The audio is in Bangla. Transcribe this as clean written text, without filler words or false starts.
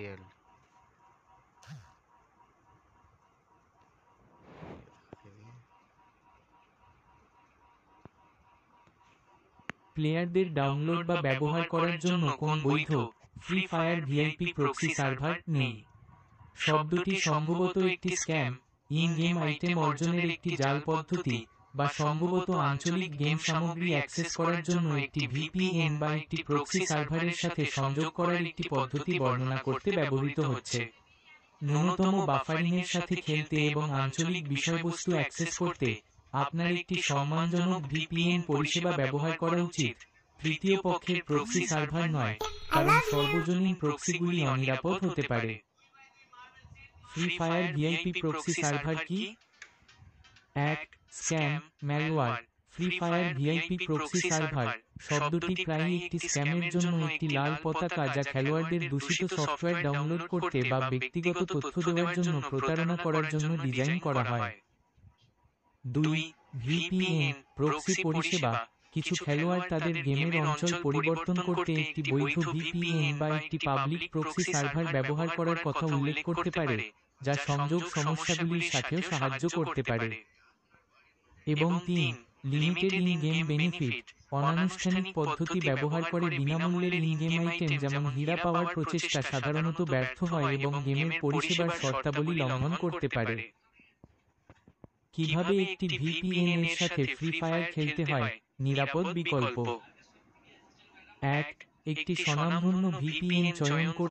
রিয়েল প্লেয়ারদের ডাউনলোড বা ব্যবহার করার জন্য কোন বৈধ free fire VIP proxy server নেই। শব্দটি সম্ভবত একটি স্ক্যাম, ইন গেম আইটেম অর্জনের একটি জাল পদ্ধতি, বা সম্ভবত আঞ্চলিক গেম সামগ্রী অ্যাক্সেস করার জন্য একটি ভিপিএন বা একটি প্রক্সি সার্ভারের সাথে সংযোগ করার একটি পদ্ধতি বর্ণনা করতে ব্যবহৃত হচ্ছে। ন্যূনতম বাফারিংয়ের সাথে খেলতে এবং আঞ্চলিক বিষয়বস্তু অ্যাক্সেস করতে আপনার একটি সম্মানজনক ভিপিএন পরিষেবা ব্যবহার করা উচিত, তৃতীয় পক্ষের প্রক্সি সার্ভার নয়, কারণ সর্বজনীন প্রক্সিগুলি অনিরাপদ হতে পারে। Free fire VIP proxy server কি? 1. Scam, malware. Free fire VIP proxy server শব্দটি প্রায়ই একটি স্ক্যামের জন্য একটি লাল পতাকা যা খেলোয়াড়দের দূষিত সফটওয়্যার ডাউনলোড করতে বা ব্যক্তিগত তথ্য দেওয়ার জন্য প্রতারণা করার জন্য ডিজাইন করা হয়। 2. ভিপিএন প্রক্সি পরিষেবা। কিছু খেলোয়াড় তাদের গেমের অঞ্চল পরিবর্তন করতে একটি বৈধ ভিপিএন বা একটি পাবলিক প্রক্সি সার্ভার ব্যবহার করার কথা উল্লেখ করতে পারে, যা সংযোগ সমস্যাগুলির সাথেও সাহায্য করতে পারে। এবং 3. Limited in game benefit. অনানুষ্ঠানিক পদ্ধতি ব্যবহার করে বিনামূল্যের ইন গেম আইটেম যেমন হীরা পাওয়ার প্রচেষ্টা সাধারণত ব্যর্থ হয় এবং গেমের পরিষেবার শর্তাবলী লঙ্ঘন করতে পারে। কিভাবে একটি ভিপিএন এর সাথে ফ্রি ফায়ার খেলতে হয়? নিরাপদ বিকল্প। 1. একটি স্বনামধন্য ভিপিএন চয়ন করুন।